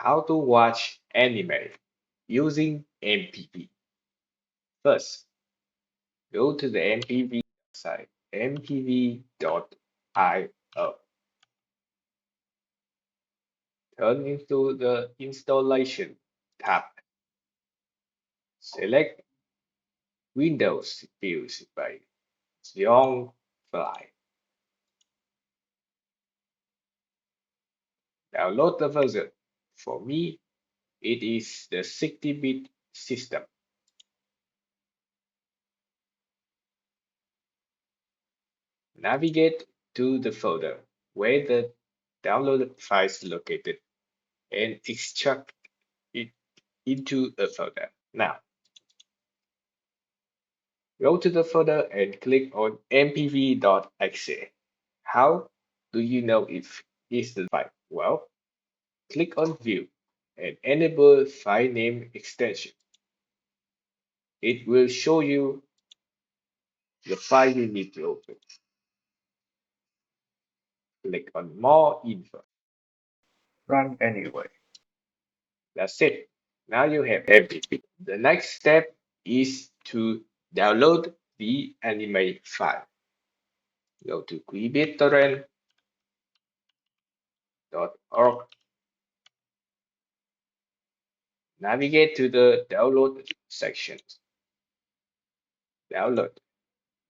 how to watch anime using MPV. First, go to the MPV site, mpv.io. Turn into the installation tab. Select Windows built by Fly. Download the version. For me, it is the 60-bit system. Navigate to the folder where the downloaded file is located and extract it into a folder. Now, go to the folder and click on mpv.exe. How do you know if it's the file? Well, click on View and enable File Name extension. It will show you the file you need to open. Click on More Info. Run anyway. That's it. Now you have MPV. The next step is to download the anime file. Go to qbittorrent.org. Navigate to the download section. Download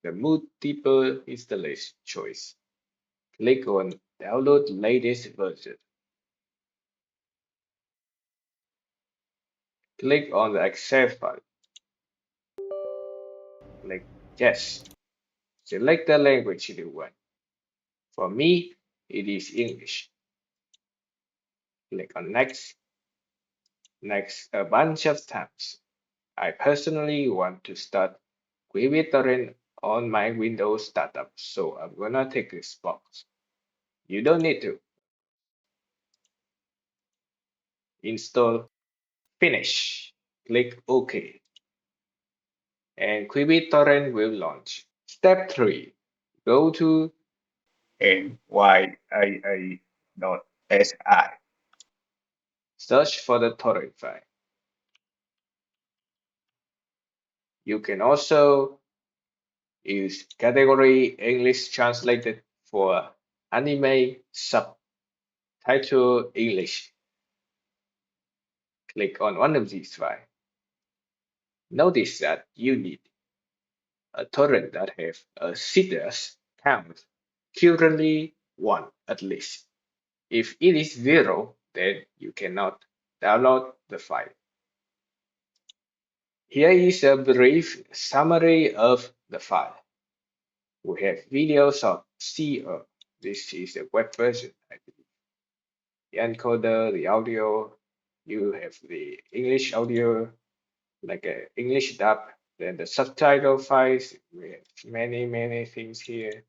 the multiple installation choice. Click on Download latest version. Click on the Accept file. Click Yes. Select the language you want. For me, it is English. Click on Next. Next a bunch of tabs. I personally want to start qbittorrent on my Windows startup, so I'm gonna take this box. You don't need to. Install, finish. Click OK. And qbittorrent will launch. Step 3. Go to nyaa.si. Search for the torrent file. You can also use category English translated for anime subtitle English. Click on one of these files. Notice that you need a torrent that has a citrus count, currently 1 at least. If it is 0, then you cannot download the file. Here is a brief summary of the file. We have videos of CR. This is the web version, I believe. The encoder, the audio, you have the English audio, like an English dub. Then the subtitle files, we have many things here.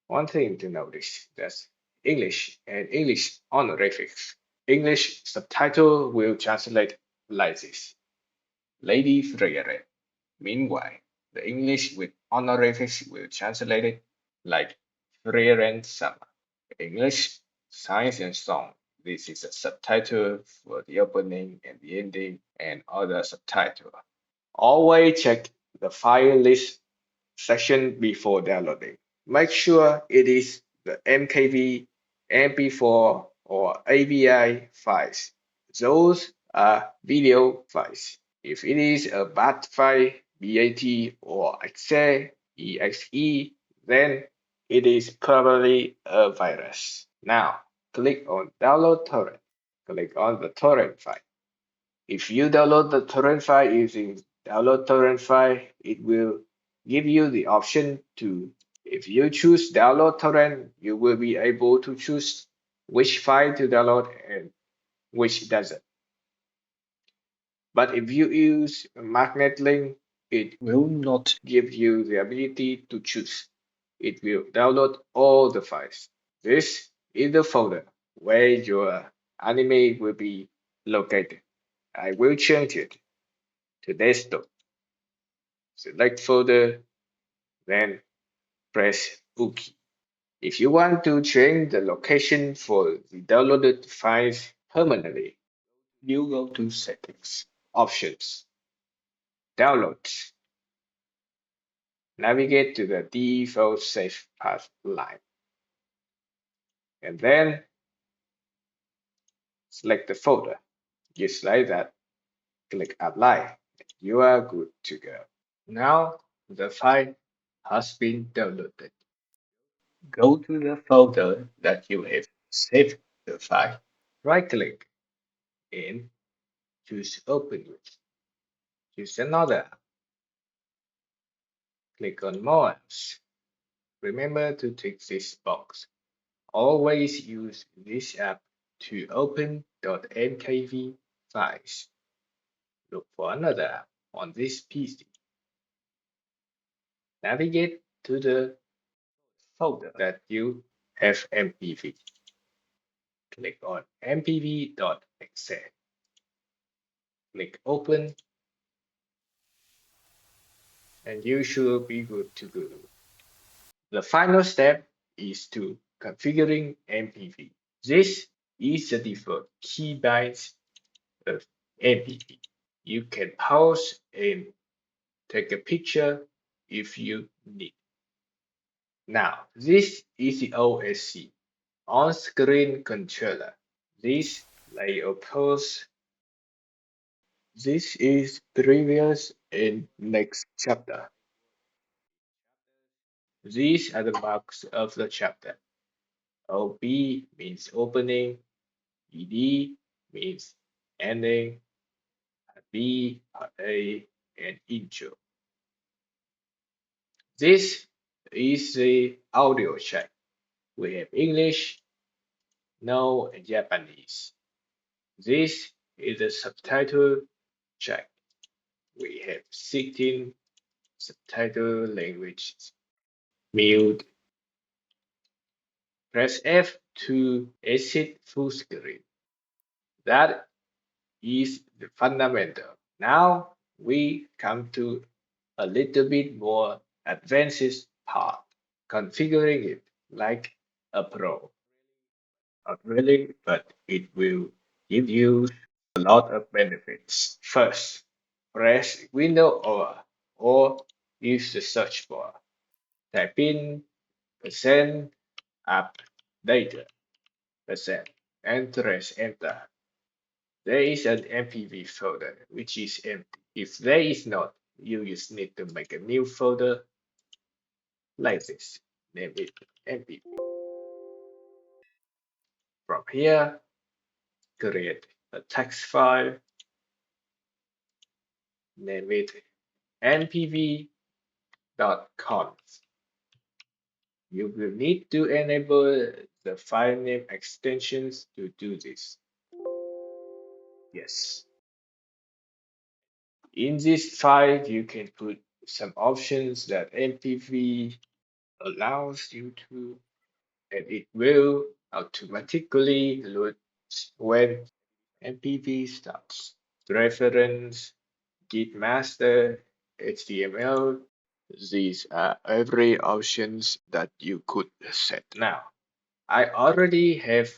One thing to notice, that's English and English honorifics. English subtitle will translate like this. Lady Frere. Meanwhile, the English with honorifics will translate it like Frere Summer. English, Science and Song. This is a subtitle for the opening and the ending and other subtitle. Always check the file list section before downloading. Make sure it is the MKV, MP4, or AVI files. Those are video files. If it is a BAT file, BAT, or exe, then it is probably a virus. Now, click on Download Torrent. Click on the torrent file. If you download the torrent file using Download Torrent File, it will give you the option to, if you choose Download Torrent, you will be able to choose which file to download and which doesn't. But if you use a magnet link, it will not give you the ability to choose. It will download all the files. This is the folder where your anime will be located. I will change it to desktop. Select folder, then press OK. If you want to change the location for the downloaded files permanently, you go to Settings, Options, Downloads, navigate to the default safe path line, and then select the folder. Just like that, click Apply. You are good to go. Now the file has been downloaded. Go to the folder that you have saved the file. Right-click and choose Open with. Choose another app. Click on More apps. Remember to tick this box. Always use this app to open .mkv files. Look for another app on this PC. Navigate to the folder that you have mpv. Click on mpv.exe. Click Open, and you should be good to go. The final step is to configuring mpv. This is the default keybinds of mpv. You can pause and take a picture if you need. Now, this is the OSC, on-screen controller. This layout pause. This is previous and next chapter. These are the marks of the chapter. OB means opening, ED means ending, B, A, and intro. This is the audio check. We have English, no, and Japanese. This is the subtitle check. We have 16 subtitle languages. Mute. Press F to exit full screen. That is the fundamental. Now we come to a little bit more advanced part, configuring it like a pro. Not really, but it will give you a lot of benefits. First, press Window or use the search bar. Type in %app data %, and press enter. There is an mpv folder which is empty. If there is not, you just need to make a new folder like this. Name it mpv. From here, create a text file. Name it mpv.conf. You will need to enable the file name extensions to do this. Yes. In this file, you can put some options that mpv allows you to, and it will automatically load when mpv starts. Reference, git master, HTML. These are every options that you could set now. I already have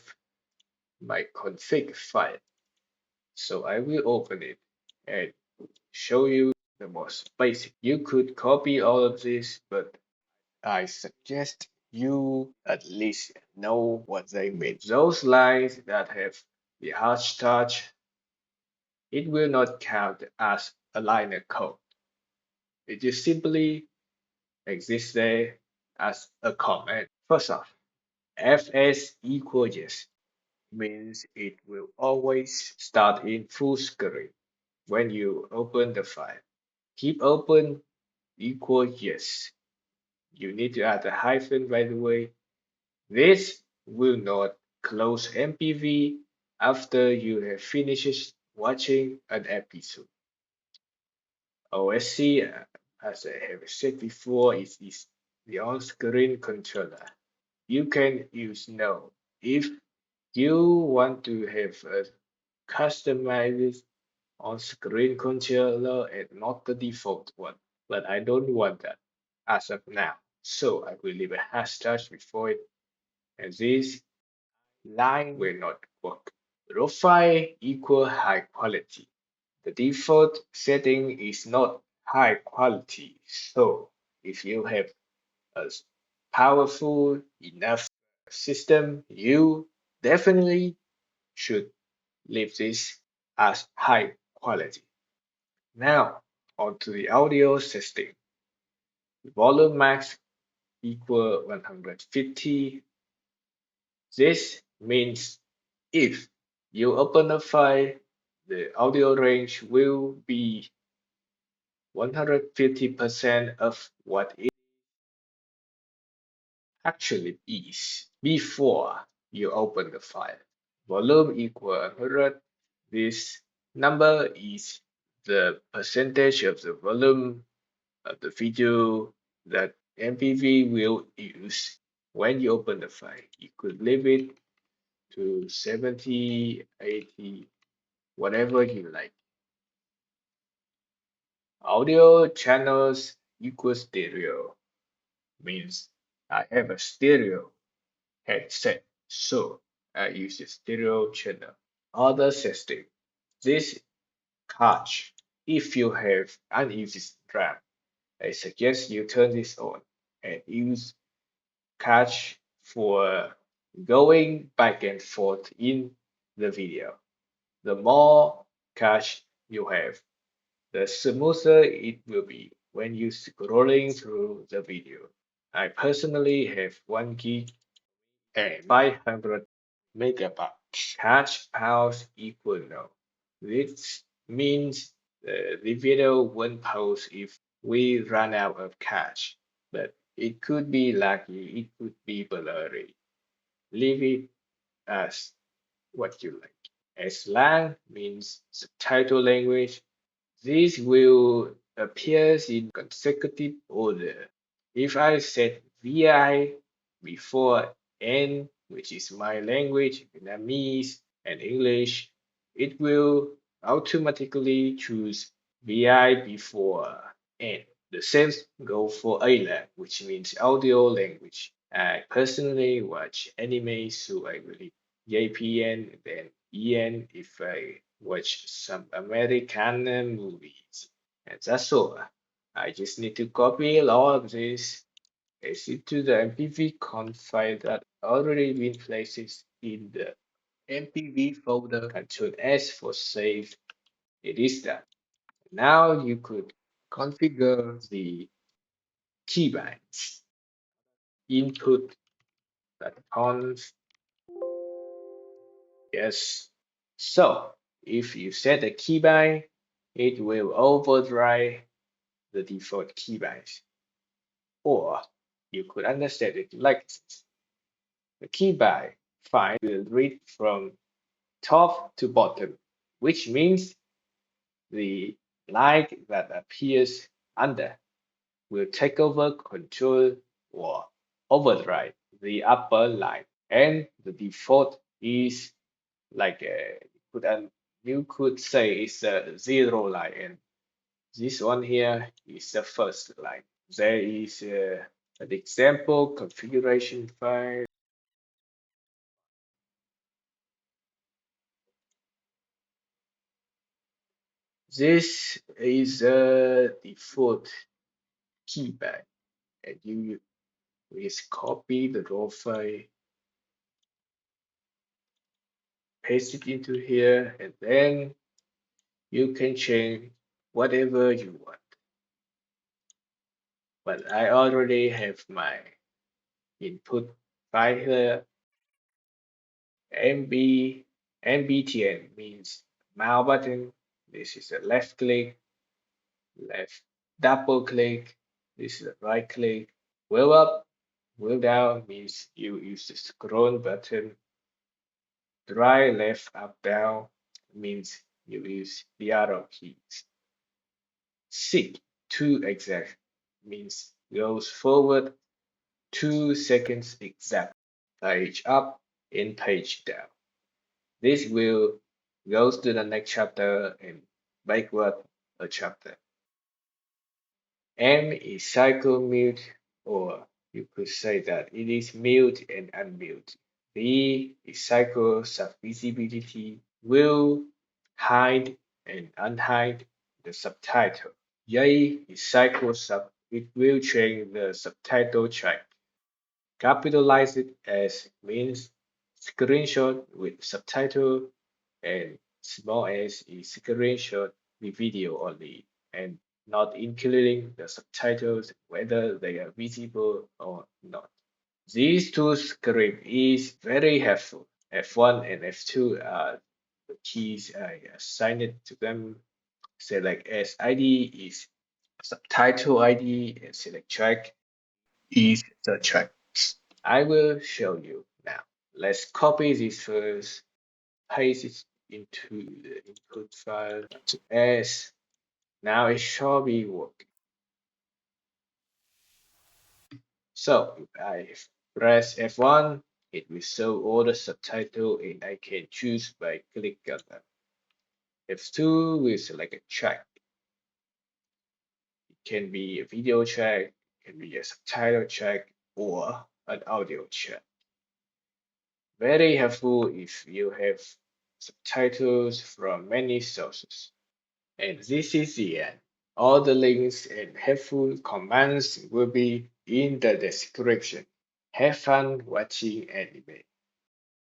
my config file, so I will open it and show you the most basic. You could copy all of this, but I suggest you at least know what they mean. Those lines that have the hashtag, it will not count as a line of code. It just simply exists there as a comment. First off, fs equals yes means it will always start in full screen when you open the file. Keep open equals yes. You need to add a hyphen, by the way. This will not close mpv after you have finished watching an episode. OSC, as I have said before, is the on-screen controller. You can use no if you want to have a customized on-screen controller and not the default one. But I don't want that as of now. So I will leave a hashtag before it, and this line will not work. your file equal high quality. The default setting is not high quality, so if you have a powerful enough system, you definitely should leave this as high quality. Now, onto the audio setting. Volume max equal 150. This means if you open a file, the audio range will be 150% of what it actually is before you open the file. Volume equal 100. This number is the percentage of the volume of the video that MPV will use when you open the file. You could leave it to 70, 80, whatever you like. Audio channels equals stereo means I have a stereo headset, so I use a stereo channel. Other system. This catch. If you have unused RAM, I suggest you turn this on and use catch for going back and forth in the video. The more cache you have, the smoother it will be when you scrolling through the video. I personally have 1 gig and 500 megabytes. Cache pause equal no. This means the video won't pause if we run out of cache, but it could be laggy, it could be blurry. Leave it as what you like. Slang means subtitle language. This will appear in consecutive order. If I set VI before N, which is my language, Vietnamese and English, it will automatically choose VI before N. The same go for alang, which means audio language. I personally watch anime, so I will JPN, then EN if I watch some American movies. And that's all. I just need to copy all of this, paste it to the mpv.conf file that already been placed in the mpv folder. Control S for save. It is done. Now you could configure the keybinds. Input.conf. Yes. So if you set a keybind, it will override the default keybinds. Or you could understand it like this. The keybind file will read from top to bottom, which means the line that appears under will take over control or override the upper line. And the default is like you could say it's a zero line, and this one here is the first line. There is an example configuration file. This is a default keybind, and you just copy the raw file, paste it into here, and then you can change whatever you want. But I already have my input file here. MBTN means mouse button. This is a left click, left double click. This is a right click. Wheel up, wheel down means you use the scroll button. Right, left, up, down means you use the arrow keys. Seek to exact means goes forward 2 seconds exact. Page up and page down. This will goes to the next chapter and backward a chapter. M is cycle mute, or you could say that it is mute and unmute. B is cycle sub-visibility will hide and unhide the subtitle. J is cycle sub, it will change the subtitle track. Capitalize it as means screenshot with subtitle, and small s is screenshot with video only and not including the subtitles whether they are visible or not. These two script is very helpful. F1 and F2 are the keys I assigned to them. Select as ID is subtitle ID and select track is the track. I will show you now. Let's copy this first, paste it into the input file to S. Now it shall be working. So if I press F1, it will show all the subtitle and I can choose by clicking on them. F2 will select a track. It can be a video track, it can be a subtitle track, or an audio track. Very helpful if you have subtitles from many sources. And this is the end. All the links and helpful commands will be in the description. Have fun watching anime.